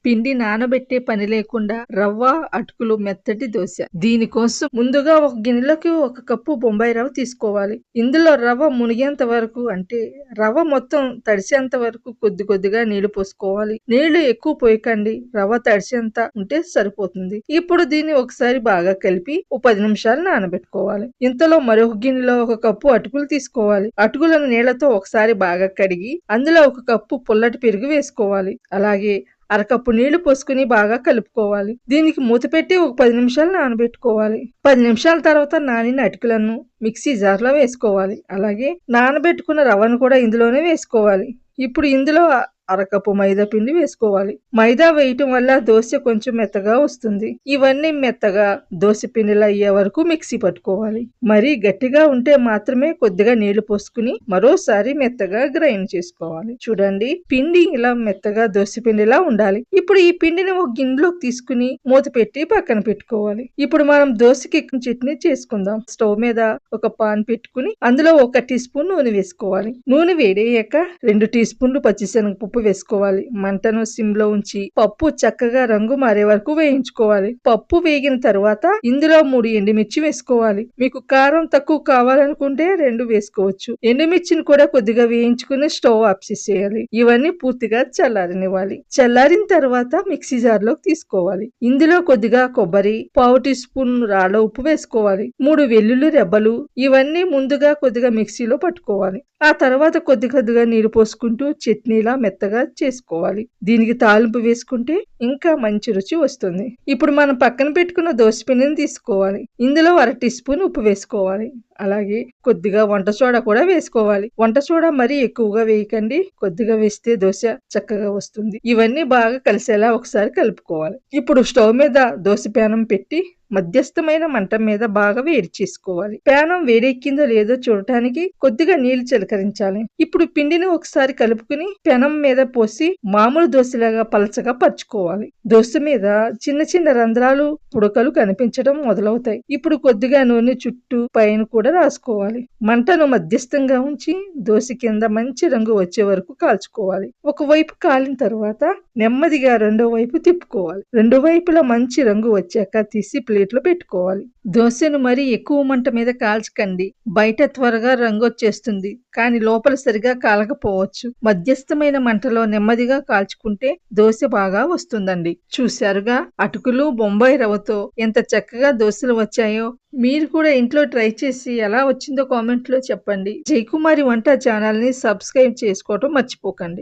పిండి నానబెట్టే పని లేకుండా రవ్వ, అటుకులు మెత్తటి దోశ. దీనికోసం ముందుగా ఒక గిన్నెలోకి 1 కప్పు బొంబాయి రవ్వ తీసుకోవాలి. ఇందులో రవ్వ మునిగేంత వరకు అంటే రవ్వ మొత్తం తడిసేంత వరకు కొద్ది కొద్దిగా నీళ్లు పోసుకోవాలి. నీళ్లు ఎక్కువ పోయకండి. రవ్వ తడిసేంత ఉంటే సరిపోతుంది. ఇప్పుడు దీన్ని ఒకసారి బాగా కలిపి ఓ 10 నిమిషాలు నానబెట్టుకోవాలి. ఇంతలో మరొక గిన్నెలో 1 కప్పు అటుకులు తీసుకోవాలి. అటుకులను నీళ్లతో ఒకసారి బాగా కడిగి అందులో 1 కప్పు పుల్లటి పెరుగు వేసుకోవాలి. అలాగే అరకప్పు నీళ్లు పోసుకుని బాగా కలుపుకోవాలి. దీనికి మూత పెట్టి ఒక 10 నిమిషాలు నానబెట్టుకోవాలి. 10 నిమిషాల తర్వాత నానిన అటుకులను మిక్సీ జార్లో వేసుకోవాలి. అలాగే నానబెట్టుకున్న రవ్వను కూడా ఇందులోనే వేసుకోవాలి. ఇప్పుడు ఇందులో అరకప్పు మైదా పిండి వేసుకోవాలి. మైదా వేయటం వల్ల దోశ కొంచెం మెత్తగా వస్తుంది. ఇవన్నీ మెత్తగా దోశ పిండిలా అయ్యే వరకు మిక్సీ పట్టుకోవాలి. మరీ గట్టిగా ఉంటే మాత్రమే కొద్దిగా నీళ్లు పోసుకుని మరోసారి మెత్తగా గ్రైండ్ చేసుకోవాలి. చూడండి, పిండి ఇలా మెత్తగా దోశ పిండిలా ఉండాలి. ఇప్పుడు ఈ పిండిని ఒక గిన్నెలోకి తీసుకుని మూత పెట్టి పక్కన పెట్టుకోవాలి. ఇప్పుడు మనం దోశకి చట్నీ చేసుకుందాం. స్టవ్ మీద ఒక పాన్ పెట్టుకుని అందులో 1 టీ స్పూన్ నూనె వేసుకోవాలి. నూనె వేడయ్యాక 2 టీ స్పూన్లు పచ్చిశనగపప్పు వేసుకోవాలి. మంటను సిమ్ లో ఉంచి పప్పు చక్కగా రంగు మారే వరకు వేయించుకోవాలి. పప్పు వేగిన తర్వాత ఇందులో 3 ఎండుమిర్చి వేసుకోవాలి. మీకు కారం తక్కువ కావాలనుకుంటే 2 వేసుకోవచ్చు. ఎండుమిర్చిని కూడా కొద్దిగా వేయించుకుని స్టవ్ ఆఫ్ చేసేయాలి. ఇవన్నీ పూర్తిగా చల్లారనివ్వాలి. చల్లారిన తర్వాత మిక్సీ జార్ లోకి తీసుకోవాలి. ఇందులో కొద్దిగా కొబ్బరి, పావు టీ స్పూన్ రాళ్ళ ఉప్పు వేసుకోవాలి. 3 వెల్లుల్లి రెబ్బలు ఇవన్నీ ముందుగా కొద్దిగా మిక్సీలో పట్టుకోవాలి. ఆ తర్వాత కొద్దిగా నీరు పోసుకుంటూ చట్నీలా మెత్తగా చేసుకోవాలి. దీనికి తాలింపు వేసుకుంటే ఇంకా మంచి రుచి వస్తుంది. ఇప్పుడు మనం పక్కన పెట్టుకున్న దోశ పిండిని తీసుకోవాలి. ఇందులో 1 టీ స్పూన్ ఉప్పు వేసుకోవాలి. అలాగే కొద్దిగా వంట సోడా కూడా వేసుకోవాలి. వంట సోడా మరీ ఎక్కువగా వేయకండి. కొద్దిగా వేస్తే దోశ చక్కగా వస్తుంది. ఇవన్నీ బాగా కలిసేలా ఒకసారి కలుపుకోవాలి. ఇప్పుడు స్టవ్ మీద దోశ ప్యానం పెట్టి మధ్యస్థమైన మంట మీద బాగా వేడి చేసుకోవాలి. ప్యానం వేడెక్కిందో లేదో చూడటానికి కొద్దిగా నీళ్లు చిలకరించాలి. ఇప్పుడు పిండిని ఒకసారి కలుపుకుని పెనం మీద పోసి మామూలు దోశలాగా పలచగా పరుచుకోవాలి. దోశ మీద చిన్న చిన్న రంధ్రాలు, పుడకలు కనిపించడం మొదలవుతాయి. ఇప్పుడు కొద్దిగా నూనె చుట్టూ పైన కూడా రాసుకోవాలి. మంటను మధ్యస్థంగా ఉంచి దోశ కింద మంచి రంగు వచ్చే వరకు కాల్చుకోవాలి. ఒకవైపు కాలిన తర్వాత నెమ్మదిగా రెండో వైపు తిప్పుకోవాలి. రెండు వైపులా మంచి రంగు వచ్చాక తీసి ప్లేట్లో పెట్టుకోవాలి. దోశను మరీ ఎక్కువ మంట మీద కాల్చకండి. బయట త్వరగా రంగు వచ్చేస్తుంది, కానీ లోపల సరిగా కాలకపోవచ్చు. మధ్యస్థమైన మంటలో నెమ్మదిగా కాల్చుకుంటే దోశ బాగా వస్తుందండి. చూశారుగా, అటుకులు బొంబాయి రవ్వతో ఎంత చక్కగా దోశలు వచ్చాయో. మీరు కూడా ఇంట్లో ట్రై చేసి ఎలా వచ్చిందో కామెంట్ లో చెప్పండి. జయకుమారి వంట ఛానల్ ని సబ్స్క్రైబ్ చేసుకోవటం మర్చిపోకండి.